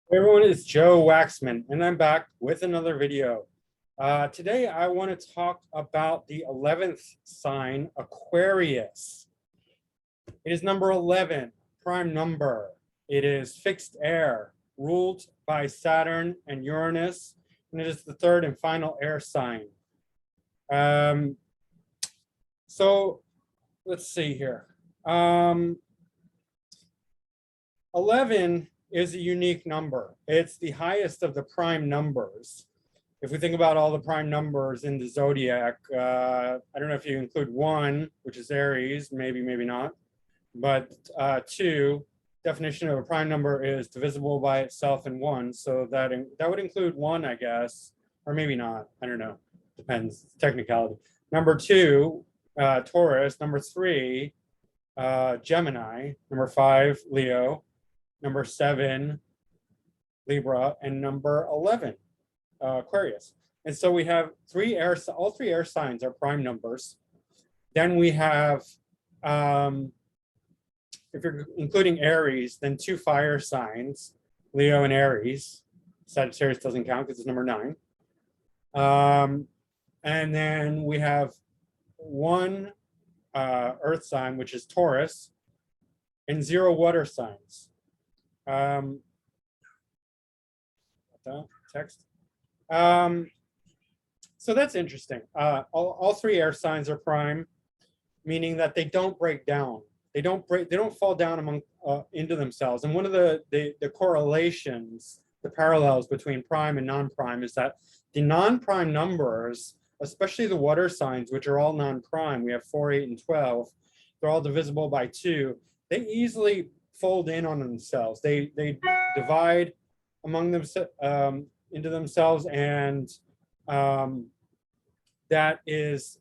Hey everyone, it's Joe Waxman, and I'm back with another video. Today, I want to talk about the 11th sign, Aquarius. It is number 11, prime number. It is fixed air, ruled by Saturn and Uranus, and it is the third and final air sign. So let's see here. 11 is a unique number. It's the highest of the prime numbers. If we think about all the prime numbers in the zodiac, I don't know if you include 1, which is Aries, maybe not, but 2, definition of a prime number is divisible by itself in 1, so that would include 1, I guess, or maybe not, I don't know, depends, technicality. Number 2, Taurus. Number 3, Gemini. Number 5, Leo. Number 7, Libra, and number 11, Aquarius. And so we have all three air signs are prime numbers. Then we have, if you're including Aries, then 2 fire signs, Leo and Aries. Sagittarius doesn't count because it's number 9. And then we have 1 earth sign, which is Taurus, and 0 water signs. Text. So that's interesting. All 3 air signs are prime, meaning that they don't break down. They don't fall down into themselves. And one of the correlations, the parallels between prime and non-prime is that the non-prime numbers, especially the water signs, which are all non-prime, we have 4, 8, and 12, they're all divisible by 2. They easily fold in on themselves. They divide among them into themselves, and that is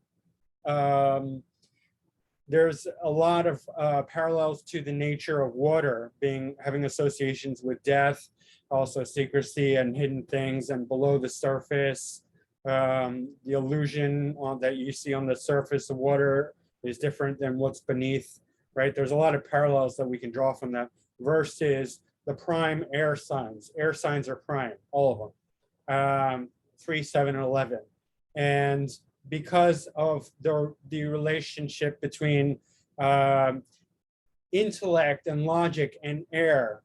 there's a lot of parallels to the nature of water having associations with death, also secrecy and hidden things, and below the surface, the illusion that you see on the surface of water is different than what's beneath. Right, there's a lot of parallels that we can draw from that versus the prime air signs. Air signs are prime, all of them, 3, 7, and 11. And because of the relationship between intellect and logic and air,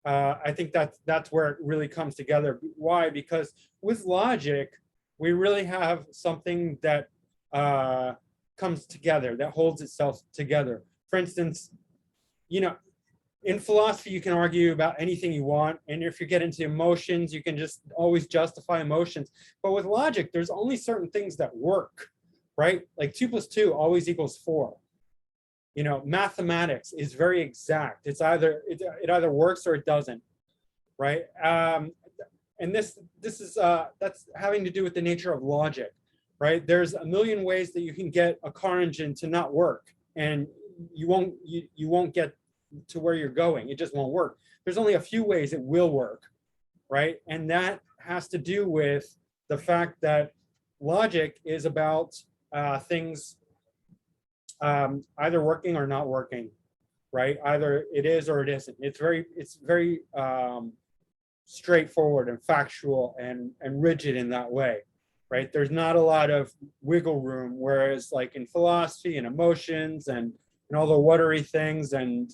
I think that's where it really comes together. Why? Because with logic, we really have something that comes together, that holds itself together. For instance, in philosophy, you can argue about anything you want. And if you get into emotions, you can just always justify emotions. But with logic, there's only certain things that work, right? Like 2 + 2 always equals 4. Mathematics is very exact. It either works or it doesn't, right? And this is that's having to do with the nature of logic, right? There's a million ways that you can get a car engine to not work, and you won't get to where you're going. It just won't work. There's only a few ways it will work, right? And that has to do with the fact that logic is about things either working or not working, right? Either it is or it isn't. It's very straightforward and factual and rigid in that way, right? There's not a lot of wiggle room, whereas like in philosophy and emotions and all the watery things, and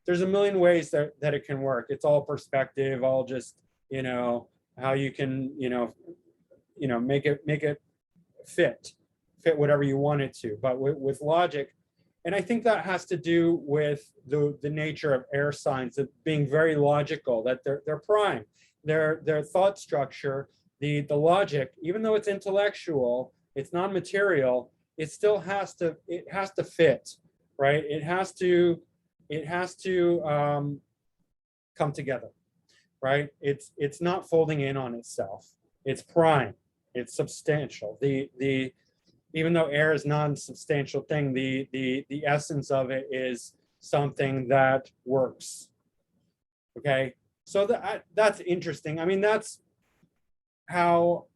there's a million ways that it can work. It's all perspective, all just how you can make it fit whatever you want it to. But with logic, and I think that has to do with the nature of air signs, of being very logical, that they're prime, their thought structure, the logic, even though it's intellectual, it's non-material, it still has to fit. Right, it has to come together, right? It's not folding in on itself. It's prime. It's substantial. Even though air is non-substantial thing, the essence of it is something that works. Okay, so that's interesting. I mean, that's how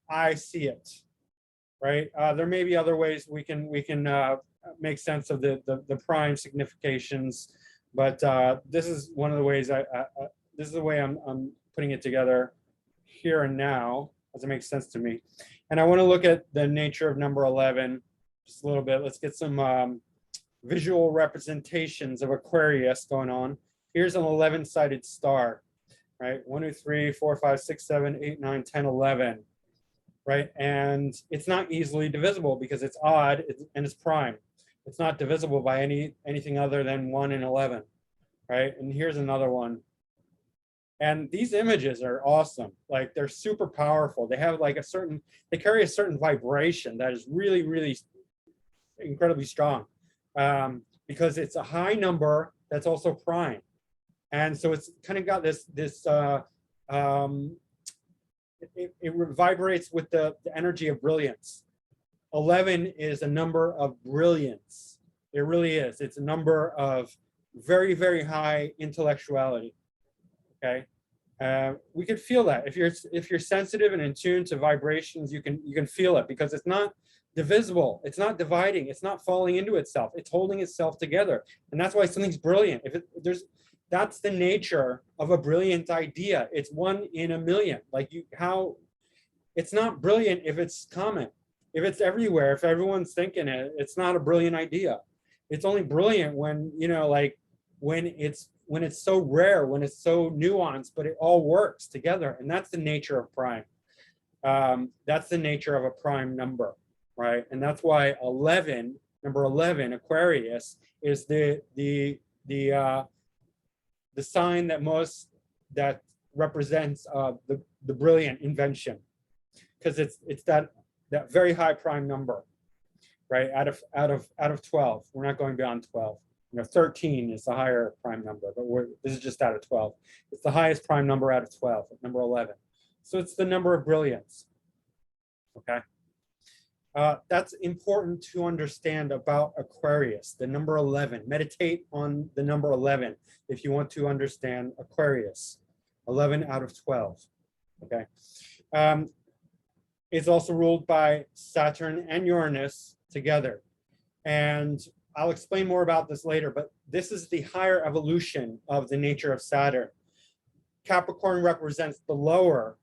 I see it. Right, there may be other ways we can make sense of the prime significations, but this is one of the ways this is the way I'm putting it together here and now, as it makes sense to me. And I want to look at the nature of number 11 just a little bit. Let's get some visual representations of Aquarius going on. Here's an 11-sided star, right? 1, 2, 3, 4, 5, 6, 7, 8, 9, 10, 11, right? And it's not easily divisible because it's odd and it's prime. It's not divisible by anything other than 1 and 11, right? And here's another one. And these images are awesome. Like, they're super powerful. They have like they carry a certain vibration that is really, really incredibly strong, because it's a high number that's also prime. And so it's kind of got this it vibrates with the energy of brilliance. 11 is a number of brilliance. It really is. It's a number of very, very high intellectuality. Okay, we could feel that if you're sensitive and in tune to vibrations, you can feel it, because it's not divisible, it's not dividing, it's not falling into itself, it's holding itself together. And that's why something's brilliant. That's the nature of a brilliant idea. It's 1 in a million. Like, it's not brilliant if it's common, if it's everywhere, if everyone's thinking it. It's not a brilliant idea. It's only brilliant when, like, when it's so rare, when it's so nuanced, but it all works together. And that's the nature of prime. That's the nature of a prime number, right? And that's why number 11, Aquarius, is the sign that represents the brilliant invention, because it's that very high prime number, right? Out of 12, we're not going beyond 12. 13 is the higher prime number, but this is just out of 12. It's the highest prime number out of 12, number 11. So it's the number of brilliance. Okay. That's important to understand about Aquarius, the number 11. Meditate on the number 11 if you want to understand Aquarius. 11 out of 12. Okay. It's also ruled by Saturn and Uranus together. And I'll explain more about this later, but this is the higher evolution of the nature of Saturn. Capricorn represents the lower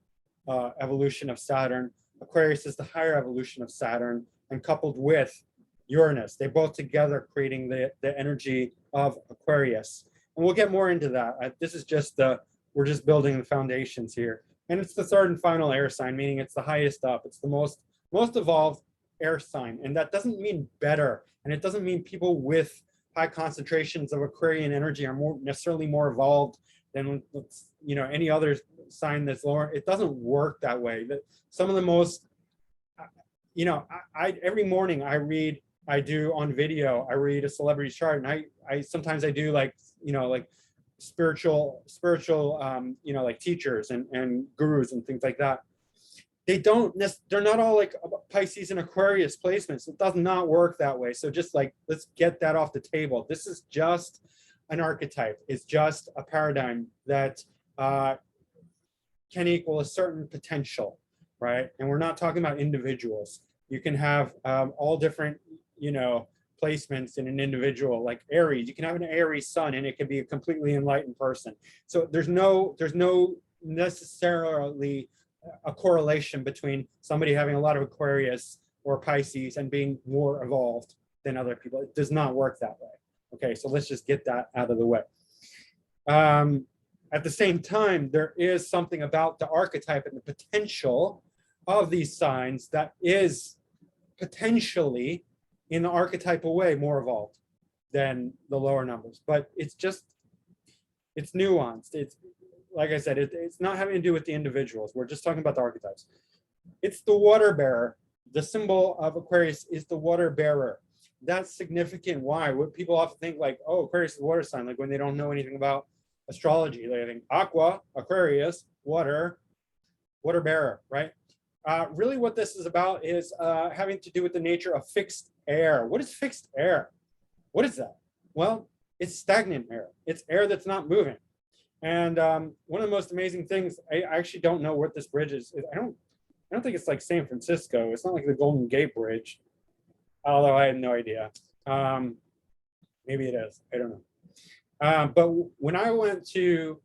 evolution of Saturn. Aquarius is the higher evolution of Saturn, and coupled with Uranus, they both together creating the energy of Aquarius. And we'll get more into that. This is just we're just building the foundations here. And it's the third and final air sign, meaning it's the highest up. It's the most evolved air sign. And that doesn't mean better. And it doesn't mean people with high concentrations of Aquarian energy are necessarily more evolved than any other sign that's lower. It doesn't work that way. Some of the most, every morning I read a celebrity chart, and I sometimes I do like spiritual like teachers and gurus and things like that. They're not all like Pisces and Aquarius placements. It does not work that way. So just like, let's get that off the table. This is just an archetype. It's just a paradigm that can equal a certain potential, right? And we're not talking about individuals. You can have all different, placements in an individual, like Aries. You can have an Aries sun and it can be a completely enlightened person. So there's no necessarily a correlation between somebody having a lot of Aquarius or Pisces and being more evolved than other people. It does not work that way. Okay, so let's just get that out of the way. At the same time, there is something about the archetype and the potential of these signs that is potentially, in the archetypal way, more evolved than the lower numbers. But it's nuanced. It's, like I said, it's not having to do with the individuals. We're just talking about the archetypes. It's the water bearer. The symbol of Aquarius is the water bearer. That's significant. Why? What people often think, like, oh, Aquarius is a water sign, like when they don't know anything about astrology. They think aqua, Aquarius, water bearer, right? Really what this is about is having to do with the nature of fixed air. What is fixed air? What is that? Well, it's stagnant air. It's air that's not moving. And one of the most amazing things, I actually don't know what this bridge is. I don't think it's like San Francisco. It's not like the Golden Gate Bridge, although I have no idea. Maybe it is. I don't know. But when I went to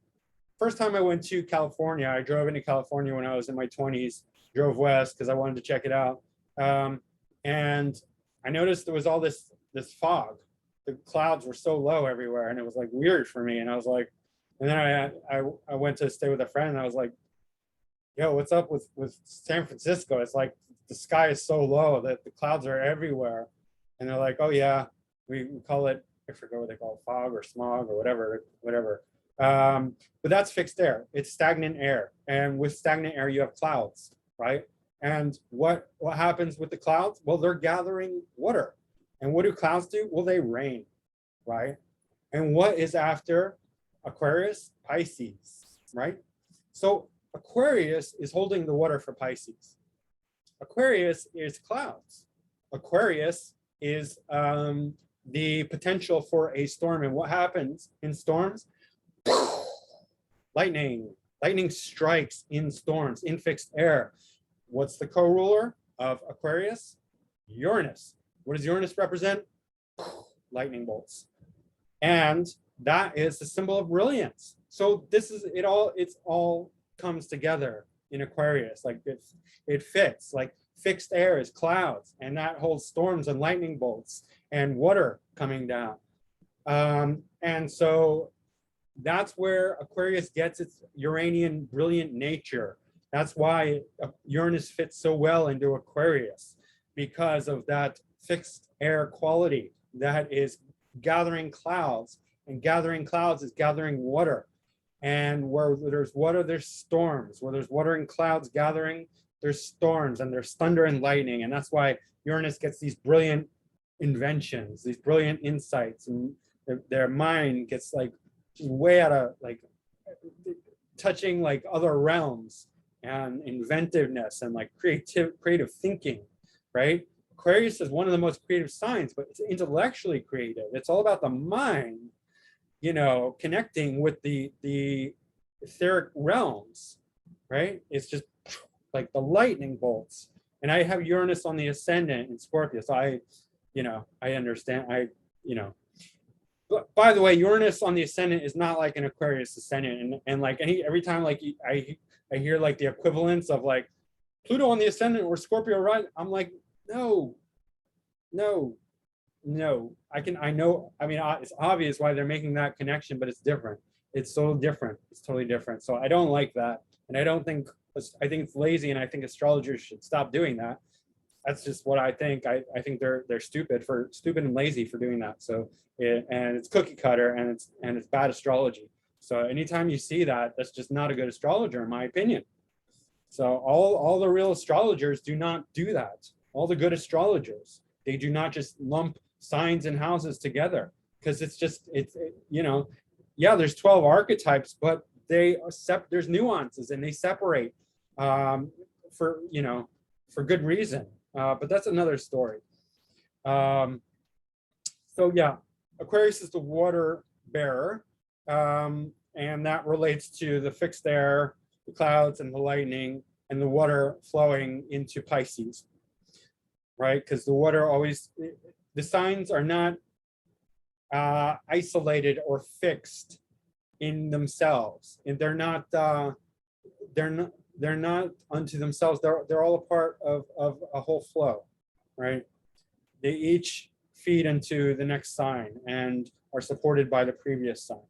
first time I went to California, I drove into California when I was in my 20s, drove west because I wanted to check it out. And I noticed there was all this fog. The clouds were so low everywhere, and it was like weird for me. And I was like, and then I went to stay with a friend, and I was like, yo, what's up with San Francisco? It's like the sky is so low that the clouds are everywhere. And they're like, oh yeah, we call it, I forget what they call it, fog or smog or whatever. But that's fixed air. It's stagnant air. And with stagnant air, you have clouds, right? And what happens with the clouds? Well, they're gathering water. And what do clouds do? Well, they rain, right? And what is after Aquarius? Pisces, right? So Aquarius is holding the water for Pisces. Aquarius is clouds. Aquarius is the potential for a storm. And what happens in storms? Lightning. Lightning strikes in storms, in fixed air. What's the co-ruler of Aquarius? Uranus. What does Uranus represent? Lightning bolts. And that is the symbol of brilliance. So this is it all, it's all comes together in Aquarius. Like it fits, like fixed air is clouds, and that holds storms and lightning bolts and water coming down. And so that's where Aquarius gets its Uranian brilliant nature. That's why Uranus fits so well into Aquarius, because of that fixed air quality that is gathering clouds, and gathering clouds is gathering water. And where there's water, there's storms. Where there's water and clouds gathering, there's storms, and there's thunder and lightning. And that's why Uranus gets these brilliant inventions, these brilliant insights, and their mind gets like way out of like touching like other realms and inventiveness and like creative thinking, right? Aquarius is one of the most creative signs, but it's intellectually creative. It's all about the mind, you know, connecting with the etheric realms, right? It's just like the lightning bolts. And I have Uranus on the ascendant in Scorpio, so I understand. But by the way, Uranus on the ascendant is not like an Aquarius ascendant, and like every time like I hear like the equivalence of like Pluto on the ascendant or Scorpio rising, I'm like, no. I know. I mean, it's obvious why they're making that connection, but it's different. It's so different. It's totally different. So I don't like that, and I think it's lazy, and I think astrologers should stop doing that. That's just what I think. I think they're stupid and lazy for doing that. So and it's cookie cutter, and it's bad astrology. So anytime you see that, that's just not a good astrologer, in my opinion. So all the real astrologers do not do that. All the good astrologers, they do not just lump signs and houses together, because it's you know, yeah, there's 12 archetypes, but there's nuances, and they separate for good reason. But that's another story. So yeah, Aquarius is the water bearer, and that relates to the fixed air, the clouds, and the lightning, and the water flowing into Pisces, right? Because the water always, the signs are not isolated or fixed in themselves, and they're not unto themselves. They're all a part of a whole flow, right? They each feed into the next sign and are supported by the previous sign.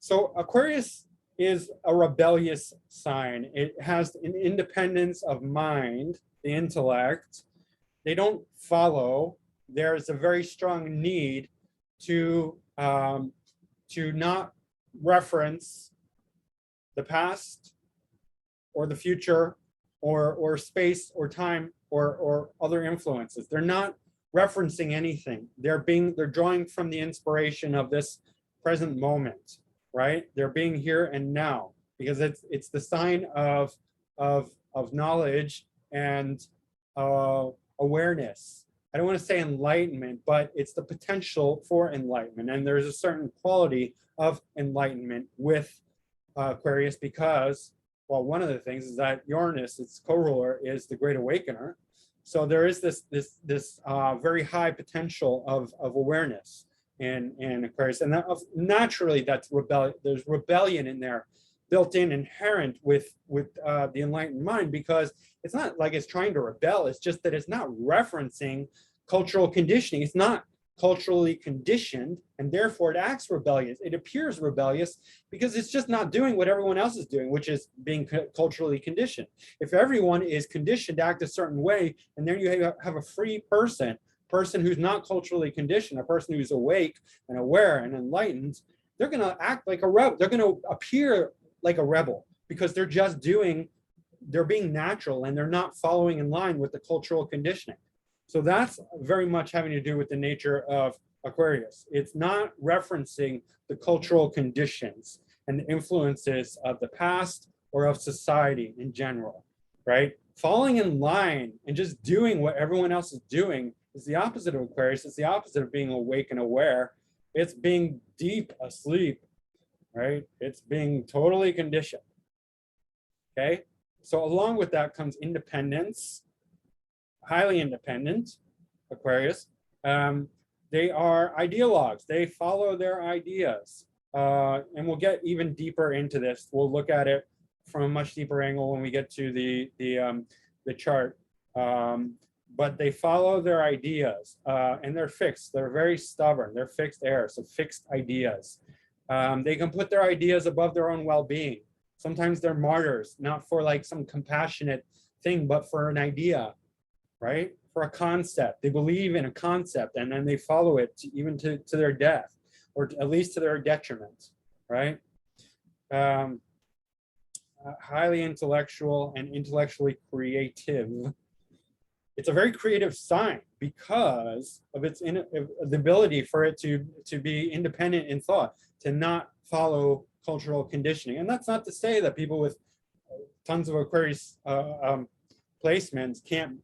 So Aquarius is a rebellious sign. It has an independence of mind, the intellect. They don't follow. There's a very strong need to not reference the past or the future or space or time or other influences. They're not referencing anything. They're drawing from the inspiration of this present moment, right? They're being here and now, because it's the sign of knowledge and awareness. I don't want to say enlightenment, but it's the potential for enlightenment. And there's a certain quality of enlightenment with Aquarius, because, well, one of the things is that Uranus, its co-ruler, is the Great Awakener. So there is this very high potential of awareness. in Aquarius, and that, naturally that's rebellion. There's rebellion in there, built in, inherent with the enlightened mind, because it's not like it's trying to rebel. It's just that it's not referencing cultural conditioning. It's not culturally conditioned, and therefore it acts rebellious. It appears rebellious because it's just not doing what everyone else is doing, which is being culturally conditioned. If everyone is conditioned to act a certain way, and then you have a free person who's not culturally conditioned, a person who's awake and aware and enlightened, they're going to act like a rebel. They're going to appear like a rebel because they're just they're being natural, and they're not following in line with the cultural conditioning. So that's very much having to do with the nature of Aquarius. It's not referencing the cultural conditions and the influences of the past or of society in general, right? Falling in line and just doing what everyone else is doing is the opposite of Aquarius. It's the opposite of being awake and aware. It's being deep asleep, right? It's being totally conditioned, okay? So along with that comes independence. Highly independent, Aquarius. They are ideologues. They follow their ideas. And we'll get even deeper into this. We'll look at it from a much deeper angle when we get to the chart. But they follow their ideas, and they're fixed. They're very stubborn. They're fixed air, so fixed ideas. They can put their ideas above their own well-being. Sometimes they're martyrs, not for like some compassionate thing, but for an idea, right? For a concept. They believe in a concept, and then they follow it even to their death, or at least to their detriment, right? Highly intellectual and intellectually creative. It's a very creative sign because of its the ability for it to be independent in thought, to not follow cultural conditioning. And that's not to say that people with tons of Aquarius placements can't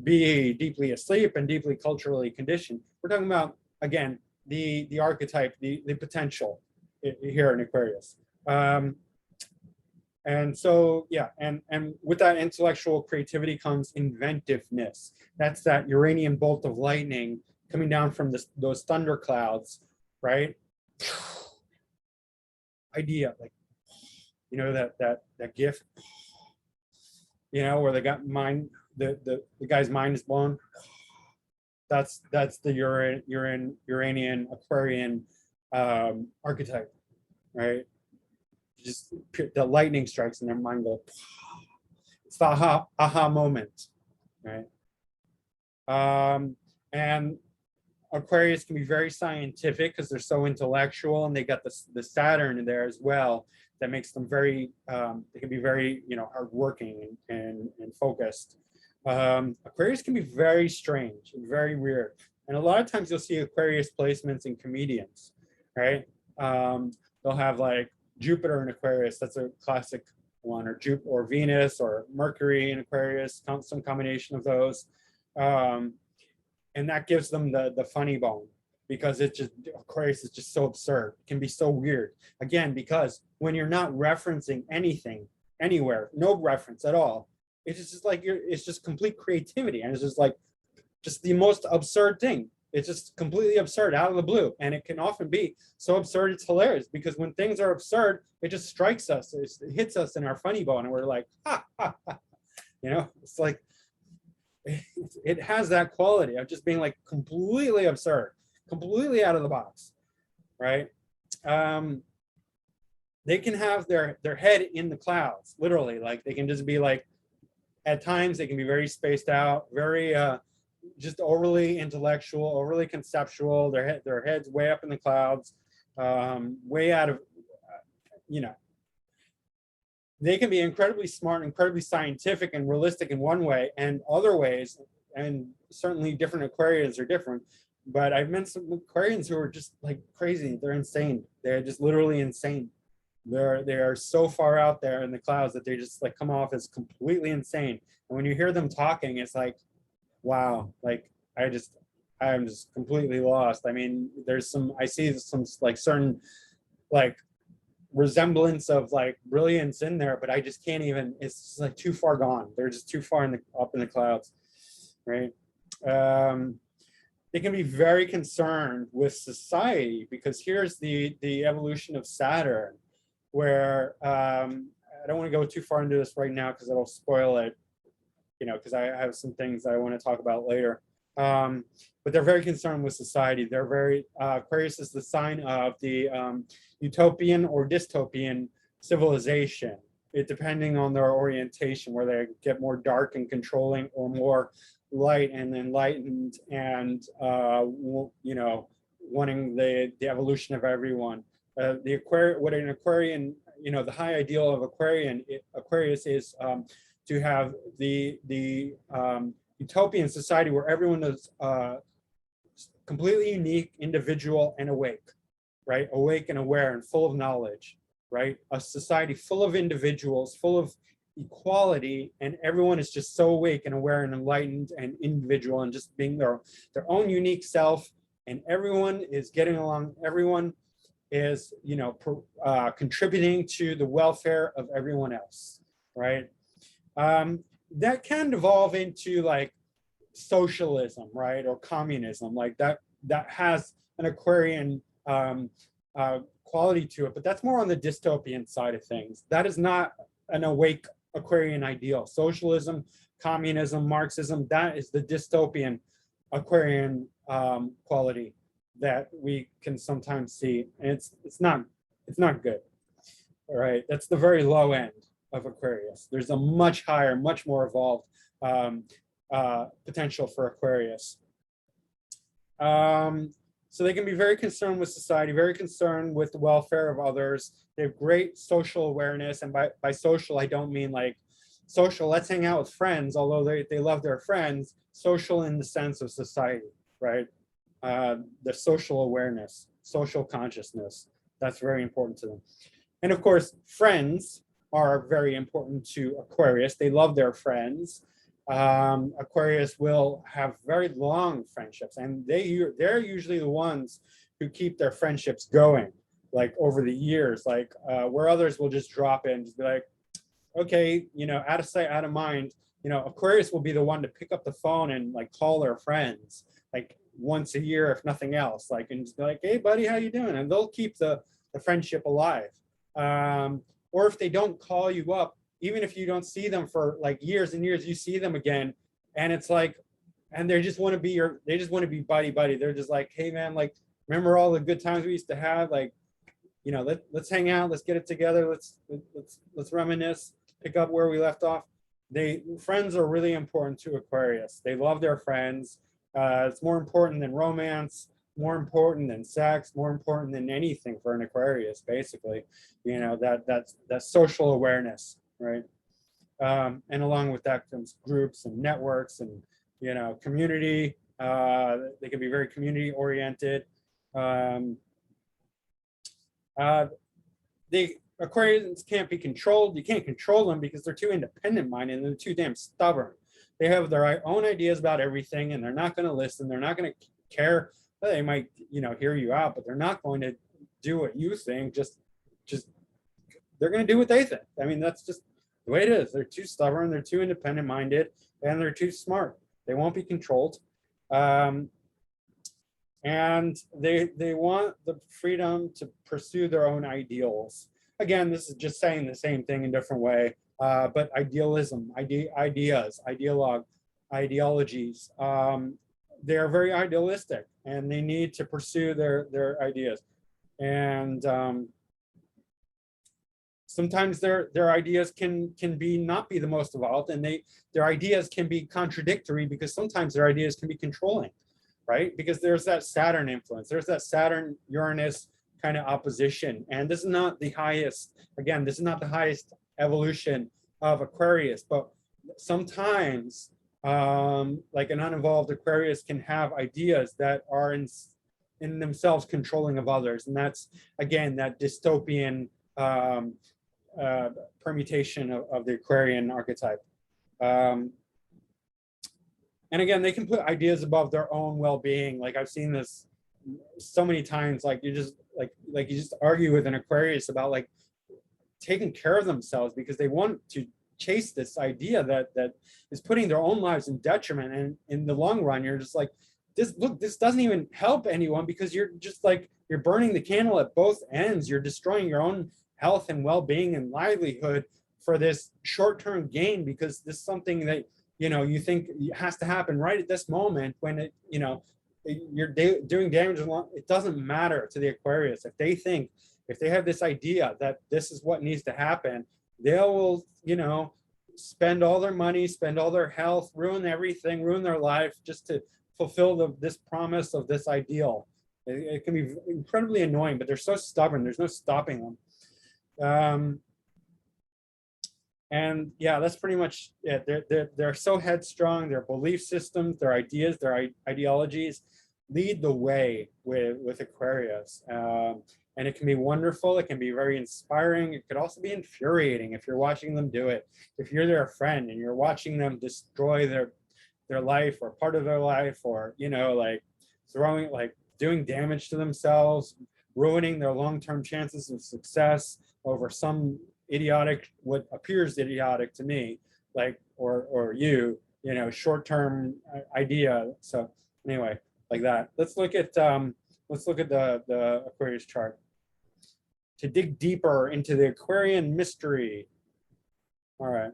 be deeply asleep and deeply culturally conditioned. We're talking about, again, the archetype, the potential here in Aquarius. And so, yeah, and with that intellectual creativity comes inventiveness. That's that Uranian bolt of lightning coming down from those thunder clouds, right? Idea, like, you know, that GIF, you know, where they got mind, the guy's mind is blown. That's the Uranian Aquarian archetype, right? Just the lightning strikes and their mind goes. It's the aha moment, right? And Aquarius can be very scientific because they're so intellectual, and they got the Saturn in there as well. That makes them very, they can be very, you know, hardworking and focused. Aquarius can be very strange and very weird. And a lot of times you'll see Aquarius placements in comedians, right? They'll have like Jupiter in Aquarius, that's a classic one, or Venus or Mercury in Aquarius, some combination of those. And that gives them the funny bone, because it's just, Aquarius is just so absurd. It can be so weird. Again, because when you're not referencing anything, anywhere, no reference at all, it's just like it's just complete creativity, and it's just like just the most absurd thing. It's just completely absurd out of the blue, and it can often be so absurd it's hilarious, because when things are absurd, it just strikes us. It hits us in our funny bone, and we're like, ha, ha, ha. You know, it's like it has that quality of just being like completely absurd, completely out of the box, right? They can have their head in the clouds, literally. Like they can just be like, at times they can be very spaced out, very just overly intellectual, overly conceptual. Their heads way up in the clouds, way out of, you know. They can be incredibly smart, incredibly scientific and realistic in one way, and other ways, and certainly different Aquarians are different. But I've met some Aquarians who are just like crazy. They're insane. They're just literally insane. They are so far out there in the clouds that they just like come off as completely insane. And when you hear them talking, it's like, wow, like I'm just completely lost. I mean, I see some like certain like resemblance of like brilliance in there, but I just can't even, it's just like too far gone. They're just too far up in the clouds, right? they can be very concerned with society, because here's the evolution of Saturn, where I don't want to go too far into this right now because it'll spoil it, you know, because I have some things I want to talk about later. But they're very concerned with society. They're very, Aquarius is the sign of the utopian or dystopian civilization, it depending on their orientation, where they get more dark and controlling or more light and enlightened and, you know, wanting the evolution of everyone. The what an Aquarian, you know, the high ideal of Aquarius is to have the utopian society where everyone is completely unique, individual, and awake, right? Awake and aware and full of knowledge, right? A society full of individuals, full of equality, and everyone is just so awake and aware and enlightened and individual and just being their own unique self, and everyone is getting along, everyone is, you know, contributing to the welfare of everyone else, right? That can devolve into like socialism, right, or communism, like that has an Aquarian quality to it, but that's more on the dystopian side of things. That is not an awake Aquarian ideal. Socialism, communism, Marxism, that is the dystopian Aquarian quality that we can sometimes see, and it's not good. All right, that's the very low end of Aquarius. There's a much higher, much more evolved potential for Aquarius. So they can be very concerned with society, very concerned with the welfare of others. They have great social awareness, and by social, I don't mean like social, let's hang out with friends, although they love their friends. Social in the sense of society, right? The social awareness, social consciousness, that's very important to them. And of course, friends are very important to Aquarius. They love their friends. Aquarius will have very long friendships, and they're usually the ones who keep their friendships going, like over the years, like where others will just drop in, just be like, okay, you know, out of sight, out of mind. You know, Aquarius will be the one to pick up the phone and like call their friends like once a year, if nothing else, like, and just be like, hey buddy, how you doing? And they'll keep the friendship alive. Or if they don't call you up, even if you don't see them for like years and years, you see them again, and it's like, and they just want to be buddy. They're just like, hey man, like, remember all the good times we used to have? Like, you know, let's hang out, let's get it together, let's reminisce, pick up where we left off. Friends are really important to Aquarius. They love their friends. It's more important than romance, more important than sex, more important than anything for an Aquarius, basically. You know, that's social awareness, right? And along with that comes groups and networks and, you know, community. They can be very community oriented. The Aquarians can't be controlled. You can't control them because they're too independent minded and they're too damn stubborn. They have their own ideas about everything, and they're not going to listen. They're not going to care. They might, you know, hear you out, but they're not going to do what you think. Just they're going to do what they think. I mean, that's just the way it is. They're too stubborn. They're too independent minded, and they're too smart. They won't be controlled. And they want the freedom to pursue their own ideals. Again, this is just saying the same thing in a different way, but idealism, ideas, ideologies, they're very idealistic, and they need to pursue their ideas. And sometimes their ideas can be not be the most evolved, and their ideas can be contradictory, because sometimes their ideas can be controlling, right? Because there's that Saturn influence, there's that Saturn Uranus kind of opposition, and this is not the highest, again, this is not the highest evolution of Aquarius, but sometimes like an unevolved Aquarius can have ideas that are in themselves controlling of others, and that's, again, that dystopian permutation of the Aquarian archetype. And again, they can put ideas above their own well-being. Like, I've seen this so many times. Like, you just you just argue with an Aquarius about like taking care of themselves because they want to chase this idea that is putting their own lives in detriment. And in the long run, you're just like, this doesn't even help anyone, because you're just like, you're burning the candle at both ends. You're destroying your own health and well-being and livelihood for this short-term gain, because this is something that, you know, you think has to happen right at this moment, when it, you know, you're doing damage. It doesn't matter to the Aquarius. If they have this idea that this is what needs to happen, they will, you know, spend all their money, spend all their health, ruin everything, ruin their life, just to fulfill this promise of this ideal. It can be incredibly annoying, but they're so stubborn. There's no stopping them. And yeah, that's pretty much it. They're so headstrong. Their belief systems, their ideas, their ideologies lead the way with Aquarius. And it can be wonderful. It can be very inspiring. It could also be infuriating if you're watching them do it. If you're their friend and you're watching them destroy their life or part of their life, or, you know, like doing damage to themselves, ruining their long-term chances of success over some idiotic, what appears idiotic to me, like, or you know, short-term idea. So anyway, like that. Let's look at the Aquarius chart to dig deeper into the Aquarian mystery. All right.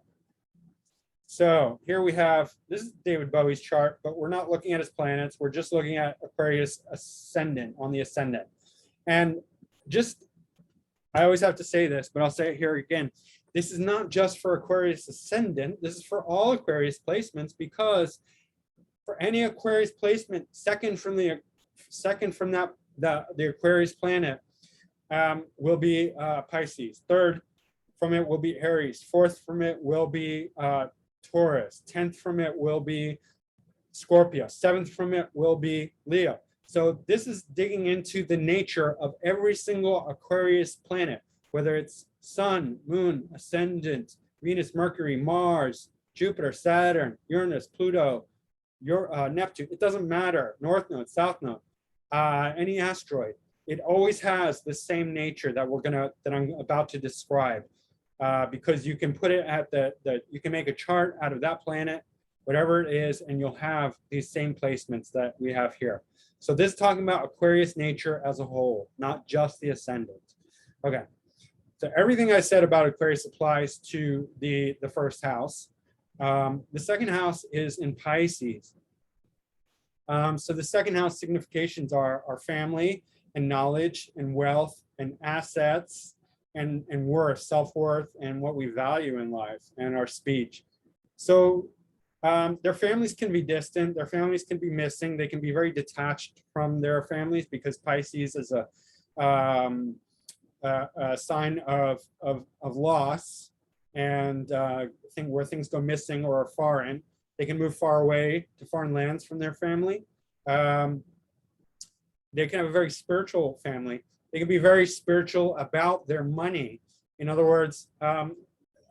So here we have, this is David Bowie's chart, but we're not looking at his planets. We're just looking at Aquarius Ascendant, on the Ascendant. And just, I always have to say this, but I'll say it here again. This is not just for Aquarius Ascendant. This is for all Aquarius placements, because for any Aquarius placement, second from the Aquarius planet will be Pisces. Third from it will be Aries. Fourth from it will be Taurus. 10th from it will be Scorpio. 7th from it will be Leo. So this is digging into the nature of every single Aquarius planet, whether it's Sun, Moon, Ascendant, Venus, Mercury, Mars, Jupiter, Saturn, Uranus, Pluto, Neptune. It doesn't matter. North Node, South Node, any asteroid. It always has the same nature that I'm about to describe, because you can put it at you can make a chart out of that planet, whatever it is, and you'll have these same placements that we have here. So this is talking about Aquarius nature as a whole, not just the Ascendant. Okay, so everything I said about Aquarius applies to the first house. The second house is in Pisces. So the second house significations are family and knowledge and wealth and assets and worth, self-worth, and what we value in life, and our speech. So their families can be distant, their families can be missing, they can be very detached from their families, because Pisces is a sign of loss, and where things go missing or are foreign. They can move far away to foreign lands from their family. They can have a very spiritual family. They can be very spiritual about their money. In other words,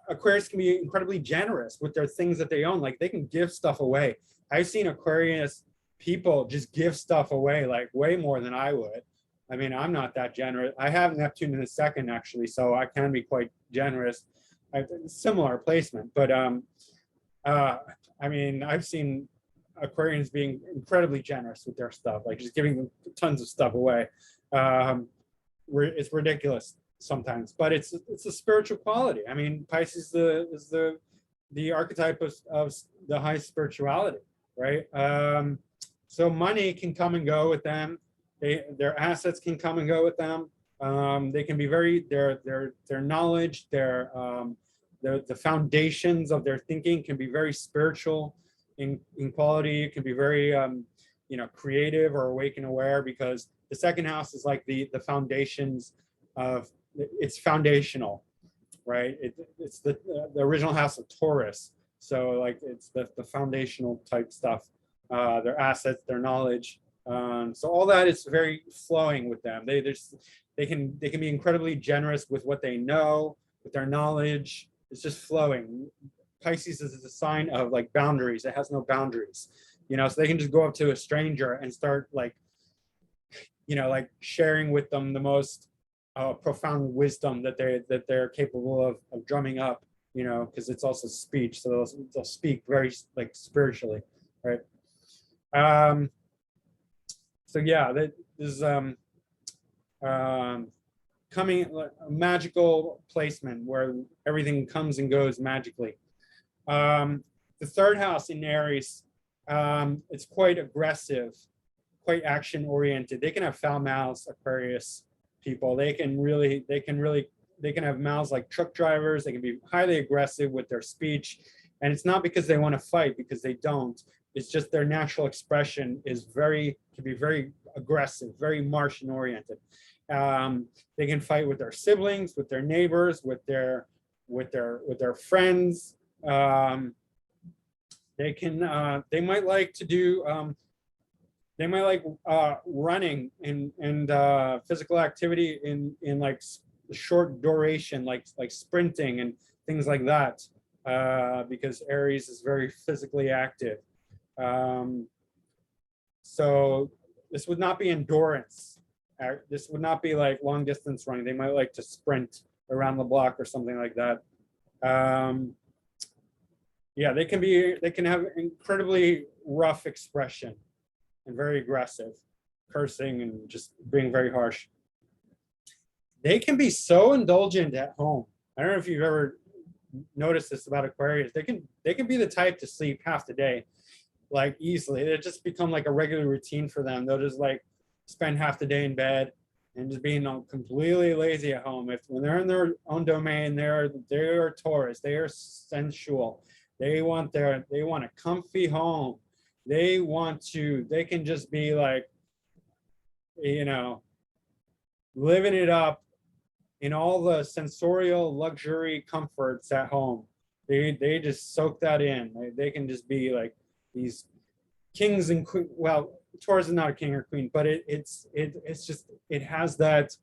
Aquarius can be incredibly generous with their things that they own. Like, they can give stuff away. I've seen Aquarius people just give stuff away, like way more than I would. I mean, I'm not that generous. I have Neptune in the second, actually, so I can be quite generous. Similar placement, but I mean, I've seen Aquarians being incredibly generous with their stuff, like just giving them tons of stuff away. It's ridiculous sometimes, but it's a spiritual quality. I mean, Pisces is the archetype of the high spirituality, right? So money can come and go with them. Their assets can come and go with them. They can be their knowledge, the foundations of their thinking can be very spiritual in quality. It can be very creative or awake and aware, because the second house is like the foundations of, it's foundational, right? It's the original house of Taurus. So like it's the foundational type stuff, their assets, their knowledge. So all that is very flowing with them. They can be incredibly generous with what they know, with their knowledge. It's just flowing. Pisces is a sign of like boundaries. It has no boundaries, so they can just go up to a stranger and start like sharing with them the most profound wisdom that they're capable of drumming up, because it's also speech. So they'll speak very like spiritually, right? So yeah, that is coming a magical placement where everything comes and goes magically. The third house in Aries, it's quite aggressive, quite action oriented. They can have foul mouths, Aquarius people. They can have mouths like truck drivers. They can be highly aggressive with their speech. And it's not because they want to fight, because they don't. It's just their natural expression can be very aggressive, very Martian oriented. They can fight with their siblings, with their neighbors, with their friends. They might like to do running and physical activity in like short duration, like sprinting and things like that, because Aries is very physically active. So this would not be endurance. This would not be like long distance running. They might like to sprint around the block or something like that. Yeah, they can have incredibly rough expression and very aggressive, cursing and just being very harsh. They can be so indulgent at home. I don't know if you've ever noticed this about Aquarius. They can be the type to sleep half the day, like easily. It just become like a regular routine for them. They'll just like spend half the day in bed and just being completely lazy at home. When they're in their own domain, they're Taurus. They are sensual. They want a comfy home. They can just be like, living it up in all the sensorial luxury comforts at home. They just soak that in. They can just be like these kings and queens. Well, Taurus is not a king or queen, but it has that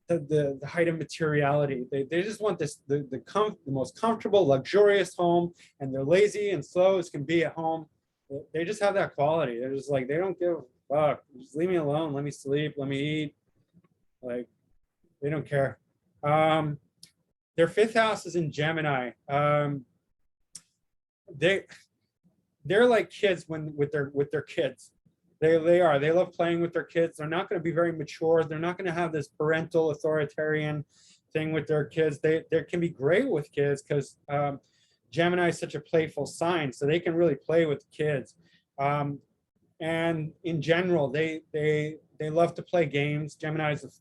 the height of materiality. They just want the most comfortable, luxurious home, and they're lazy and slow as can be at home. They just have that quality. They're just like, they don't give a fuck. Just leave me alone. Let me sleep. Let me eat. Like, they don't care. Their fifth house is in Gemini. They're like kids with their kids. They love playing with their kids. They're not going to be very mature. They're not going to have this parental authoritarian thing with their kids. They can be great with kids because Gemini is such a playful sign, so they can really play with kids. And in general, they love to play games. Gemini is an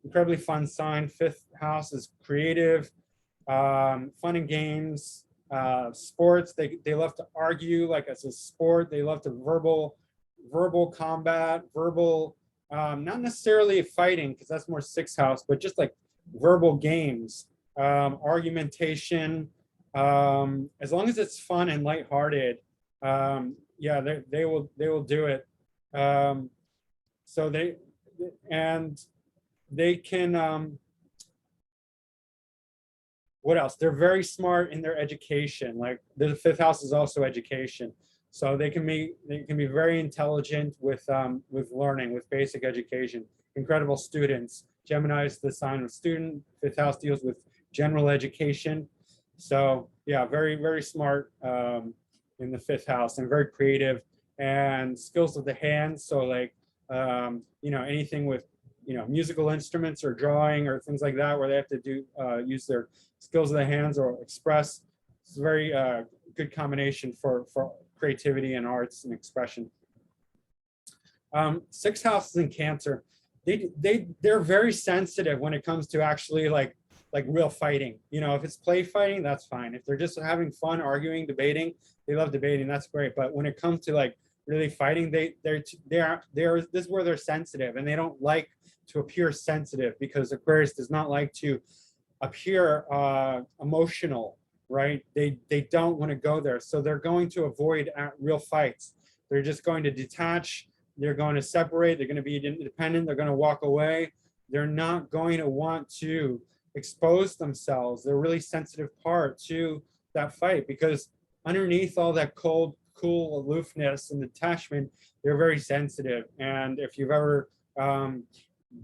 incredibly fun sign. Fifth house is creative, fun and games, sports. They love to argue like as a sport. They love to verbal combat, not necessarily fighting because that's more sixth house, but just like verbal games, argumentation. As long as it's fun and lighthearted, yeah, they will do it. So they can. What else? They're very smart in their education. Like the fifth house is also education. So they can be very intelligent with learning, with basic education. Incredible students. Gemini is the sign of student. Fifth house deals with general education. So yeah, very, very smart in the fifth house and very creative and skills of the hands. So like, anything with, musical instruments or drawing or things like that, where they have to use their skills of the hands or express. It's a very good combination for creativity and arts and expression. Sixth house is in Cancer. They're very sensitive when it comes to actually like real fighting. If it's play fighting, that's fine. If they're just having fun, arguing, debating, they love debating, that's great. But when it comes to like really fighting, this is where they're sensitive, and they don't like to appear sensitive because Aquarius does not like to appear emotional, right? They don't want to go there. So they're going to avoid real fights. They're just going to detach. They're going to separate. They're going to be independent. They're going to walk away. They're not going to want to expose themselves, their really sensitive part, to that fight, because underneath all that cold, cool aloofness and detachment, they're very sensitive. And if you've ever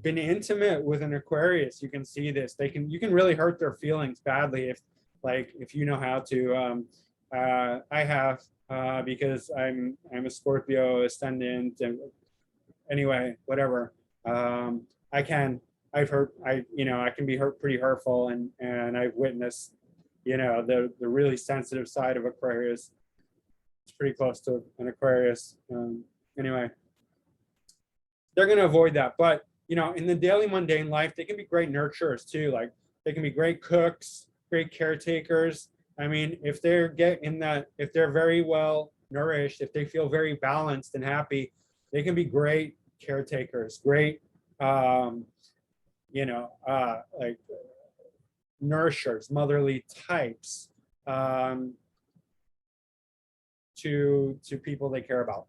been intimate with an Aquarius, you can see this. You can really hurt their feelings badly if you know how to. I have because I'm a Scorpio Ascendant, and anyway, whatever. I've hurt, I can be hurt, pretty hurtful, and I've witnessed, the really sensitive side of Aquarius. It's pretty close to an Aquarius. Anyway, they're going to avoid that. But, in the daily mundane life, they can be great nurturers too. Like, they can be great cooks, great caretakers. I mean, if they're if they're very well nourished, if they feel very balanced and happy, they can be great caretakers, great, like nourishers, motherly types, to people they care about.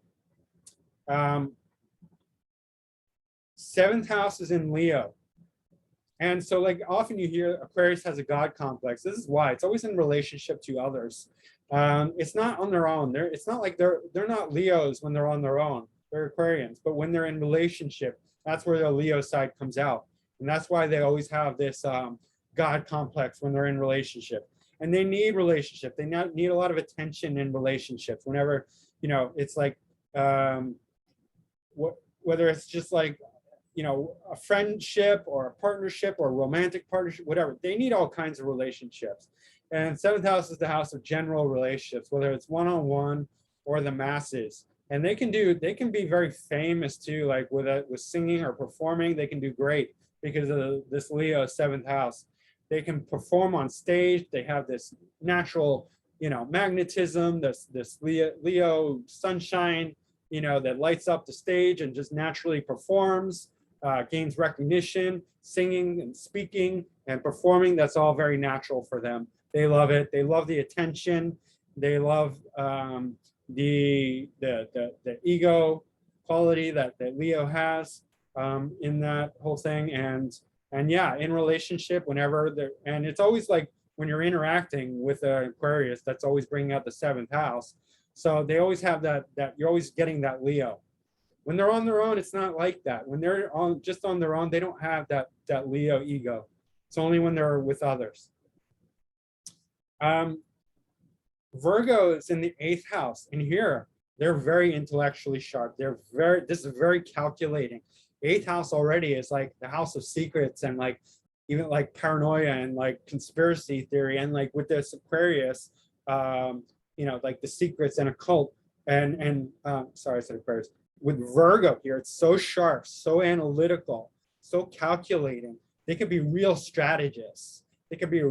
Seventh house is in Leo. And so, like, often you hear Aquarius has a God complex. This is why. It's always in relationship to others. It's not on their own. It's not like they're not Leos when they're on their own. They're Aquarians. But when they're in relationship, that's where the Leo side comes out. And that's why they always have this God complex when they're in relationship. And they need relationship. They need a lot of attention in relationships. Whenever, it's like, whether it's just like, a friendship or a partnership or a romantic partnership, whatever. They need all kinds of relationships. And seventh house is the house of general relationships, whether it's one-on-one or the masses. And they can be very famous too, like with singing or performing. They can do great because of this Leo seventh house. They can perform on stage. They have this natural, magnetism, this Leo sunshine, that lights up the stage and just naturally performs. Gains recognition, singing and speaking and performing. That's all very natural for them. They love it. They love the attention. They love the ego quality that Leo has in that whole thing. And yeah, in relationship, whenever and it's always like when you're interacting with an Aquarius, that's always bringing out the seventh house. So they always have that you're always getting that Leo. When they're on their own, it's not like that. When they're just on their own, they don't have that Leo ego. It's only when they're with others. Virgo is in the 8th house, and here they're very intellectually sharp. This is very calculating. 8th house already is like the house of secrets and like even like paranoia and like conspiracy theory, and like with this Aquarius, like the secrets and occult and sorry, I said Aquarius. With Virgo here, it's so sharp, so analytical, so calculating. They can be real strategists. They can be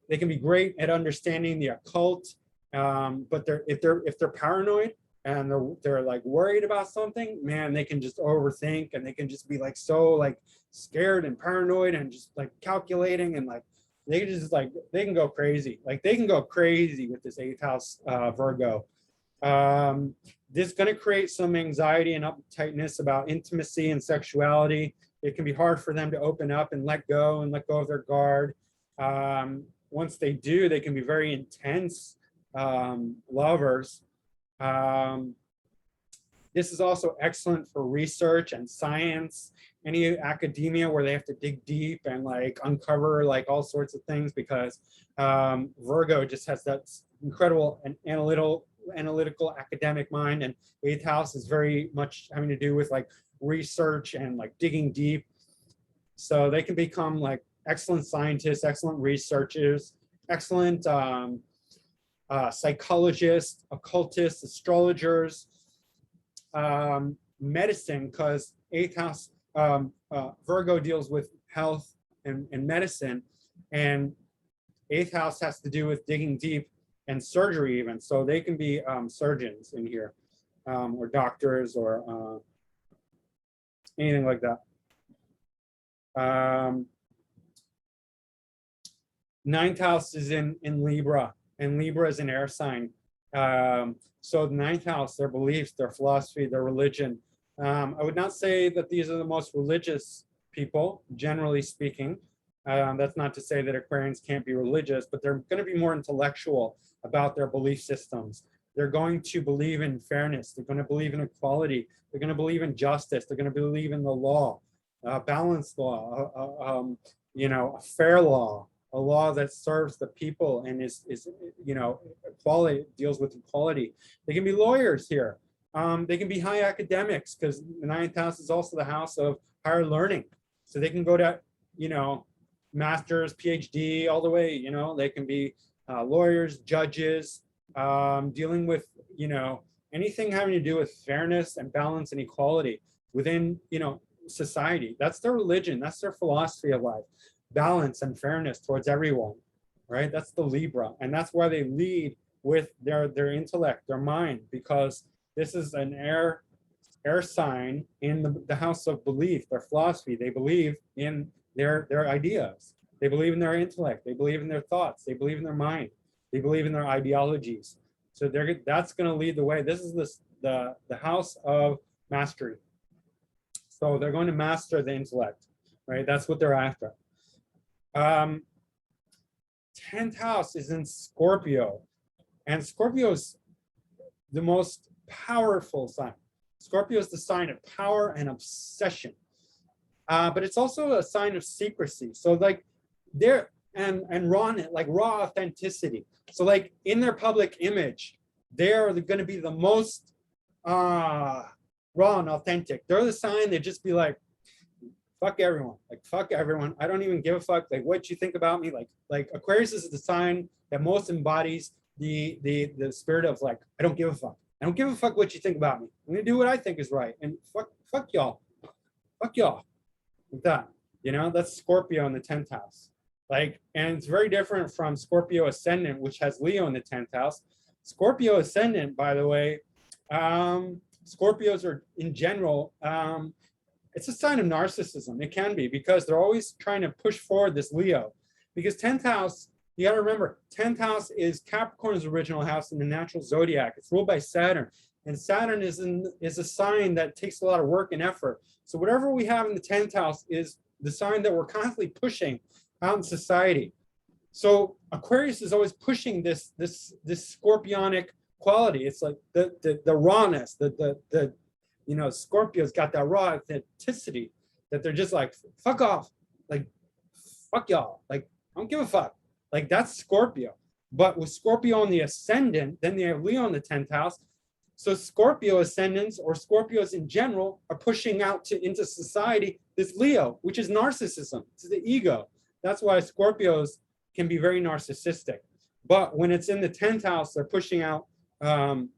they can be great at understanding the occult. But if they're paranoid and they're like worried about something, man, they can just overthink, and they can just be like so like scared and paranoid and just like calculating, and like they can go crazy. Like they can go crazy with this 8th house Virgo. This is going to create some anxiety and uptightness about intimacy and sexuality. It can be hard for them to open up and let go of their guard. Once they do, they can be very intense lovers. This is also excellent for research and science, any academia where they have to dig deep and like uncover like all sorts of things, because Virgo just has that incredible and analytical academic mind, and 8th house is very much having to do with like research and like digging deep. So they can become like excellent scientists, excellent researchers, excellent psychologists, occultists, astrologers, medicine, because 8th house Virgo deals with health and medicine, and 8th house has to do with digging deep and surgery even. So they can be surgeons in here, or doctors, or anything like that. 9th house is in Libra, and Libra is an air sign. So the 9th house, their beliefs, their philosophy, their religion. I would not say that these are the most religious people, generally speaking. That's not to say that Aquarians can't be religious, but they're going to be more intellectual about their belief systems. They're going to believe in fairness. They're going to believe in equality. They're going to believe in justice. They're going to believe in the law, balanced law, a fair law, a law that serves the people and is equality, deals with equality. They can be lawyers here. They can be high academics because the ninth house is also the house of higher learning. So they can go to, you know, master's, PhD, all the way, you know, they can be lawyers, judges, dealing with, you know, anything having to do with fairness and balance and equality within, you know, society. That's their religion. That's their philosophy of life. Balance and fairness towards everyone, right? That's the Libra. And that's why they lead with their intellect, their mind, because this is an air sign in the house of belief, their philosophy. They believe in their ideas. They believe in their intellect. They believe in their thoughts. They believe in their mind. They believe in their ideologies. So that's going to lead the way. This is the house of mastery. So they're going to master the intellect, right? That's what they're after. 10th house is in Scorpio, and Scorpio is the most powerful sign. Scorpio is the sign of power and obsession, but it's also a sign of secrecy. So like they're and raw, like raw authenticity. So like in their public image, they're going to be the most raw and authentic. They're the sign that just be like, fuck everyone, like fuck everyone. I don't even give a fuck like what you think about me. Like Aquarius is the sign that most embodies the spirit of like, I don't give a fuck. I don't give a fuck what you think about me. I'm gonna do what I think is right. And fuck y'all. Fuck y'all. Like that. You know, that's Scorpio in the 10th house. Like, and it's very different from Scorpio Ascendant, which has Leo in the 10th house. Scorpio Ascendant, by the way, Scorpios are in general, it's a sign of narcissism. It can be because they're always trying to push forward this Leo. Because 10th house, you got to remember, 10th house is Capricorn's original house in the natural zodiac. It's ruled by Saturn. And Saturn is a sign that takes a lot of work and effort. So whatever we have in the 10th house is the sign that we're constantly pushing out in society. So Aquarius is always pushing this scorpionic quality. It's like the rawness, the you know, Scorpio's got that raw authenticity that they're just like, fuck off, like fuck y'all, like I don't give a fuck. Like that's Scorpio. But with Scorpio on the ascendant, then they have Leo in the 10th house. So Scorpio ascendants or Scorpios in general are pushing out into society this Leo, which is narcissism. It's the ego. That's why Scorpios can be very narcissistic. But when it's in the 10th house, they're pushing out the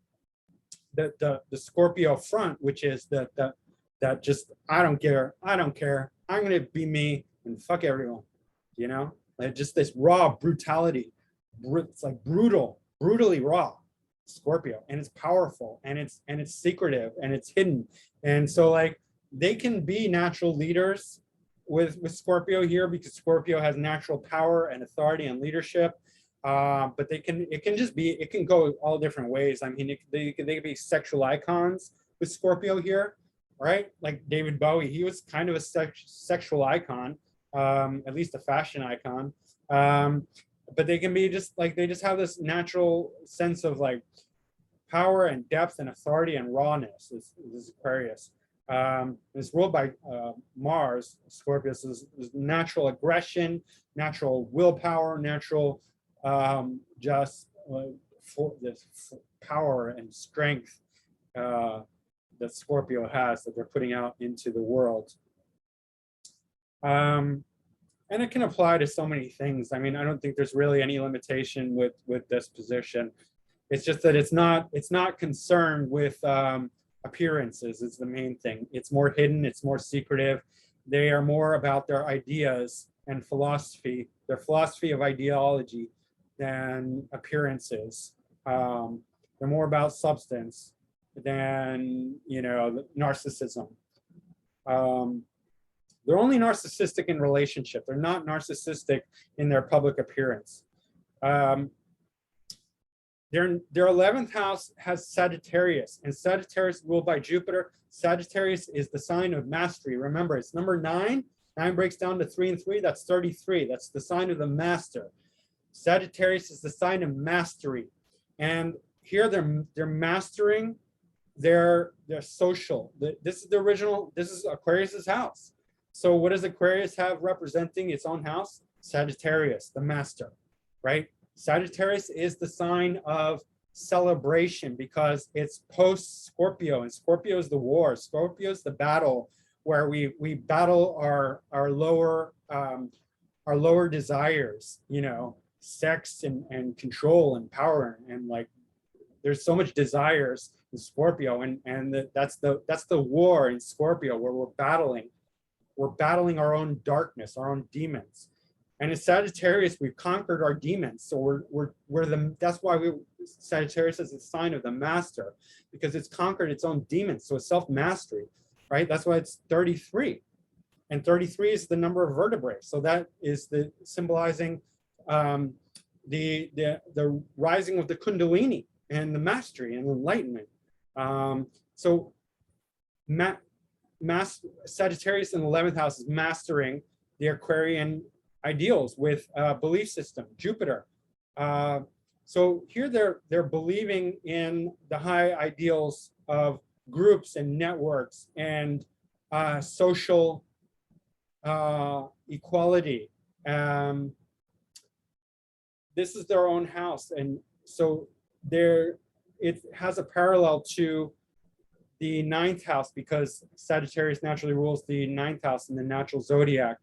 Scorpio front, which is that just I don't care, I'm gonna be me and fuck everyone, you know, like just this raw brutality. It's like brutally raw Scorpio, and it's powerful, and it's secretive, and it's hidden. And so like they can be natural leaders with Scorpio here because Scorpio has natural power and authority and leadership. But it can go all different ways. I mean, they could be sexual icons with Scorpio here, right? Like David Bowie, he was kind of a sexual icon, at least a fashion icon. But they can be just like, they just have this natural sense of like power and depth and authority and rawness. This is Aquarius. It's ruled by Mars. Scorpius is natural aggression, natural willpower, natural just for this power and strength that Scorpio has that they're putting out into the world. And it can apply to so many things. I mean, I don't think there's really any limitation with this position. It's just that it's not concerned with appearances is the main thing. It's more hidden, it's more secretive. They are more about their ideas and philosophy, their philosophy of ideology than appearances. They're more about substance than, you know, narcissism. They're only narcissistic in relationship. They're not narcissistic in their public appearance. Their 11th house has Sagittarius, and Sagittarius ruled by Jupiter. Sagittarius is the sign of mastery. Remember, it's number 9. 9 breaks down to 3 and 3. That's 33. That's the sign of the master. Sagittarius is the sign of mastery, and here they're mastering their social. This is the original. This is Aquarius's house. So what does Aquarius have representing its own house? Sagittarius, the master, right? Sagittarius is the sign of celebration because it's post Scorpio, and Scorpio is the war. Scorpio is the battle where we battle our lower desires, you know, sex and control and power, and like there's so much desires in Scorpio, and that's the war in Scorpio, where we're battling our own darkness, our own demons. And in Sagittarius, we've conquered our demons. So that's why Sagittarius is a sign of the master, because it's conquered its own demons. So it's self-mastery, right? That's why it's 33. And 33 is the number of vertebrae. So that is symbolizing the rising of the Kundalini and the mastery and enlightenment. So Sagittarius in the 11th house is mastering the Aquarian ideals with belief system, Jupiter. So here they're believing in the high ideals of groups and networks and social equality. This is their own house, and so it has a parallel to the 9th house, because Sagittarius naturally rules the 9th house in the natural zodiac.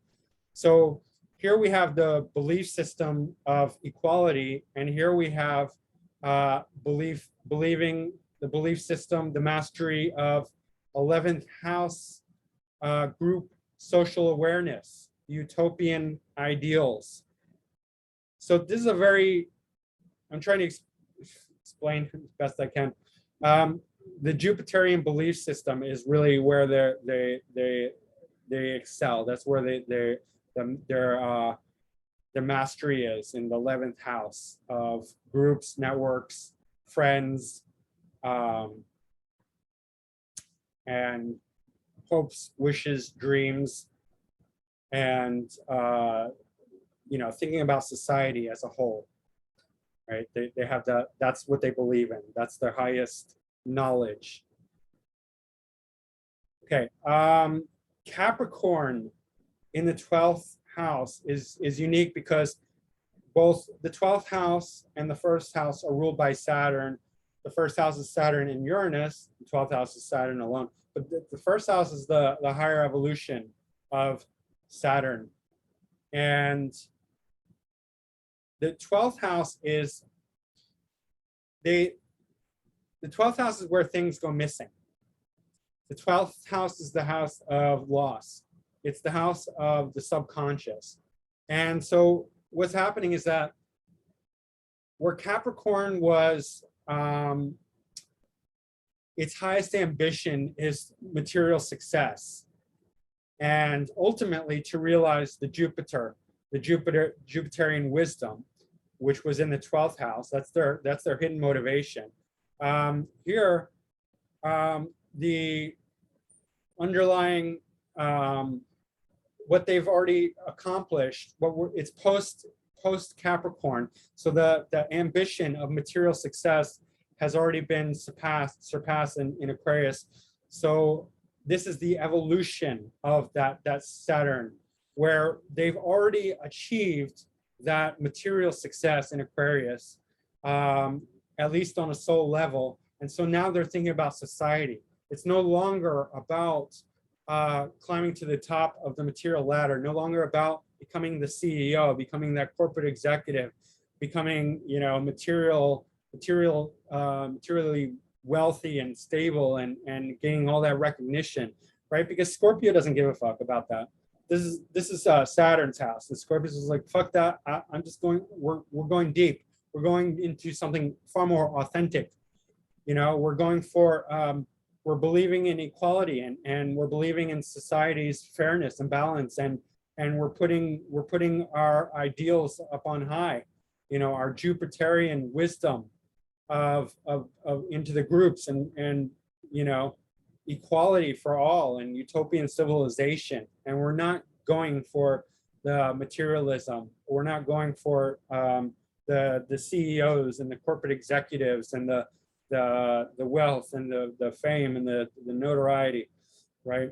So here we have the belief system of equality, and here we have believing the belief system, the mastery of 11th house group social awareness, utopian ideals. So this is I'm trying to explain as best I can. The Jupiterian belief system is really where they excel. That's where their mastery is, in the 11th house of groups, networks, friends, and hopes, wishes, dreams, and you know, thinking about society as a whole, right? They have that's what they believe in. That's their highest knowledge. Okay, Capricorn in the 12th house is unique because both the 12th house and the 1st house are ruled by Saturn. The 1st house is Saturn and Uranus. The 12th house is Saturn alone. But the 1st house is the higher evolution of Saturn. And the 12th house is the 12th house is where things go missing. The 12th house is the house of loss. It's the house of the subconscious. And so what's happening is that where Capricorn was, its highest ambition is material success. And ultimately to realize the Jupiterian wisdom, which was in the 12th house. That's their hidden motivation. Here, the underlying what they've already accomplished, it's post Capricorn. So the ambition of material success has already been surpassed in Aquarius. So this is the evolution of that Saturn, where they've already achieved that material success in Aquarius, at least on a soul level. And so now they're thinking about society. It's no longer about climbing to the top of the material ladder, no longer about becoming the CEO, becoming that corporate executive, becoming, you know, materially wealthy and stable and gaining all that recognition, right? Because Scorpio doesn't give a fuck about that. This is Saturn's house. And Scorpio is like, fuck that. I'm just going, we're going deep. We're going into something far more authentic. You know, we're going for, we're believing in equality and we're believing in society's fairness and balance, and we're putting our ideals up on high, you know, our Jupiterian wisdom of into the groups and you know, equality for all and utopian civilization. And we're not going for the materialism. We're not going for the CEOs and the corporate executives and the wealth and the fame and the notoriety, right?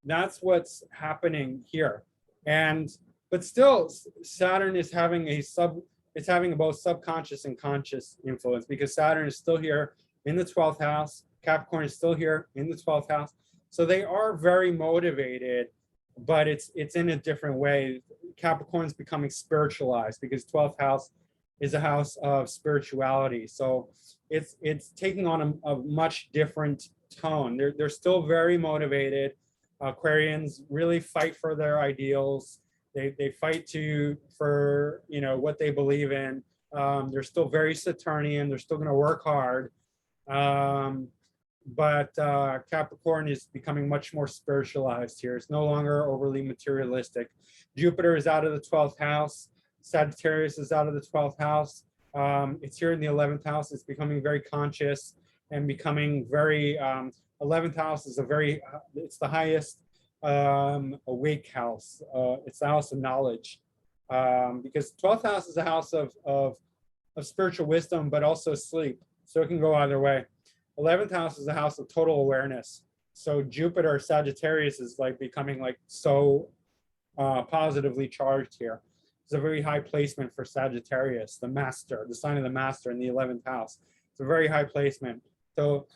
That's what's happening here. But still, Saturn is having a it's having both subconscious and conscious influence, because Saturn is still here in the 12th house. Capricorn is still here in the 12th house. So they are very motivated, but it's in a different way. Capricorn's becoming spiritualized because 12th house is a house of spirituality. So it's taking on a much different tone. They're still very motivated. Aquarians really fight for their ideals. They fight for what they believe in. They're still very Saturnian. They're still going to work hard. But Capricorn is becoming much more spiritualized here. It's no longer overly materialistic. Jupiter is out of the 12th house. Sagittarius is out of the 12th house. It's here in the 11th house. It's becoming very conscious and becoming very, 11th house is it's the highest awake house. It's the house of knowledge, because 12th house is a house of spiritual wisdom, but also sleep. So it can go either way. 11th house is a house of total awareness. So Jupiter, Sagittarius is like becoming like so positively charged here. It's a very high placement for Sagittarius, the master, the sign of the master in the 11th house. It's a very high placement. So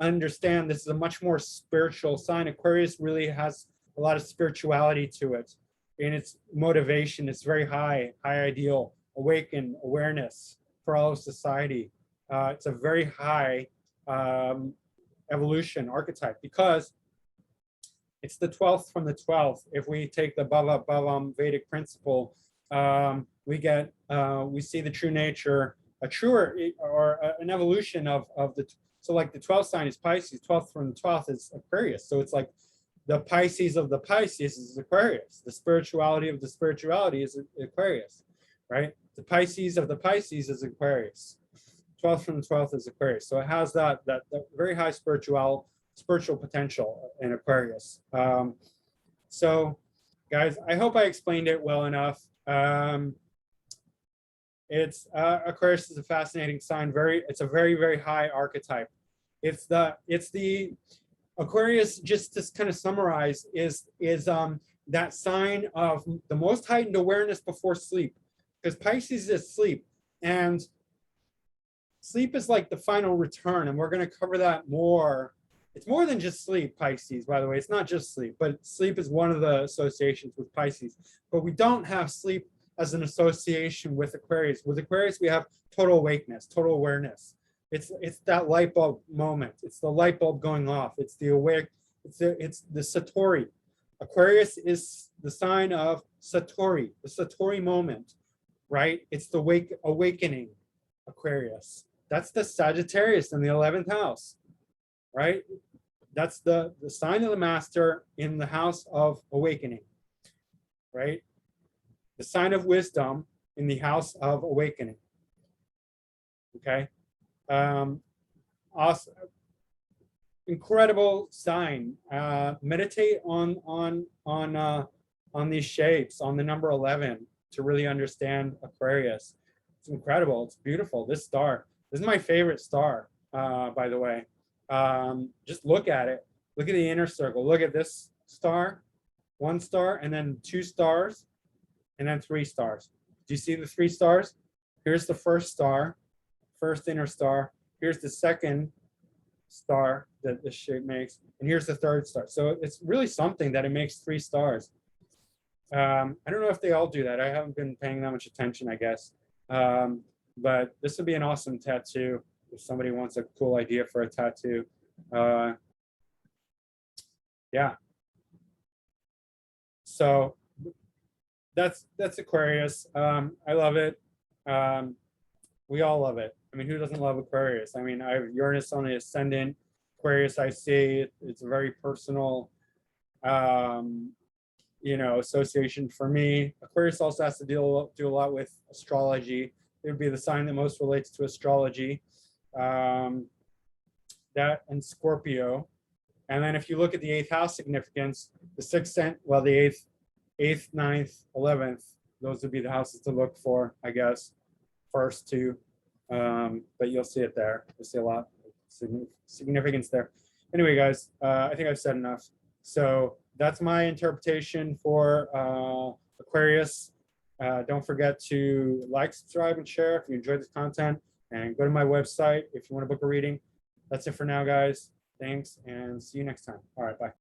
understand this is a much more spiritual sign. Aquarius really has a lot of spirituality to it. In its motivation, it's very high ideal, awakened awareness for all of society. It's a very high evolution archetype, because it's the 12th from the 12th. If we take the Bhava Bhavam Vedic principle, we see the true nature, an evolution of the. So like the 12th sign is Pisces, 12th from the 12th is Aquarius. So it's like the Pisces of the Pisces is Aquarius. The spirituality of the spirituality is Aquarius, right? The Pisces of the Pisces is Aquarius. 12th from the 12th is Aquarius. So it has that very high spiritual potential in Aquarius. So guys, I hope I explained it well enough. Aquarius is a fascinating sign. It's a very, very high archetype. It's the Aquarius, just to kind of summarize, is that sign of the most heightened awareness before sleep, because Pisces is sleep, and sleep is like the final return, and we're going to cover that more. It's more than just sleep, Pisces, by the way. It's not just sleep, but sleep is one of the associations with Pisces. But we don't have sleep as an association with Aquarius. With Aquarius, we have total awakeness, total awareness. It's that light bulb moment. It's the light bulb going off. It's the awake. It's the Satori. Aquarius is the sign of Satori, the Satori moment, right? It's the awakening Aquarius. That's the Sagittarius in the 11th house, right? That's the sign of the master in the house of awakening, right? The sign of wisdom in the house of awakening. Okay. Awesome. Incredible sign. Meditate on these shapes, on the number 11, to really understand Aquarius. It's incredible. It's beautiful. This star. This is my favorite star, by the way. Just look at it. Look at the inner circle. Look at this star, 1 star, and then 2 stars, and then 3 stars. Do you see the 3 stars? Here's the first star, first inner star. Here's the second star that this shape makes, and here's the 3rd star. So it's really something that it makes 3 stars. I don't know if they all do that. I haven't been paying that much attention, I guess. But this would be an awesome tattoo if somebody wants a cool idea for a tattoo. Yeah. So that's Aquarius. I love it. We all love it. I mean, who doesn't love Aquarius? I mean, I have Uranus on the ascendant. Aquarius, I see it's a very personal, association for me. Aquarius also has to do a lot with astrology. It would be the sign that most relates to astrology. That and Scorpio. And then if you look at the 8th house significance, the 6th, well, the 8th, 9th, 11th, those would be the houses to look for, I guess, first 2. But you'll see it there. You'll see a lot of significance there. Anyway, guys, I think I've said enough. So that's my interpretation for Aquarius. Don't forget to like, subscribe, and share if you enjoyed this content. And go to my website if you want to book a reading. That's it for now, guys. Thanks, and see you next time. All right, bye.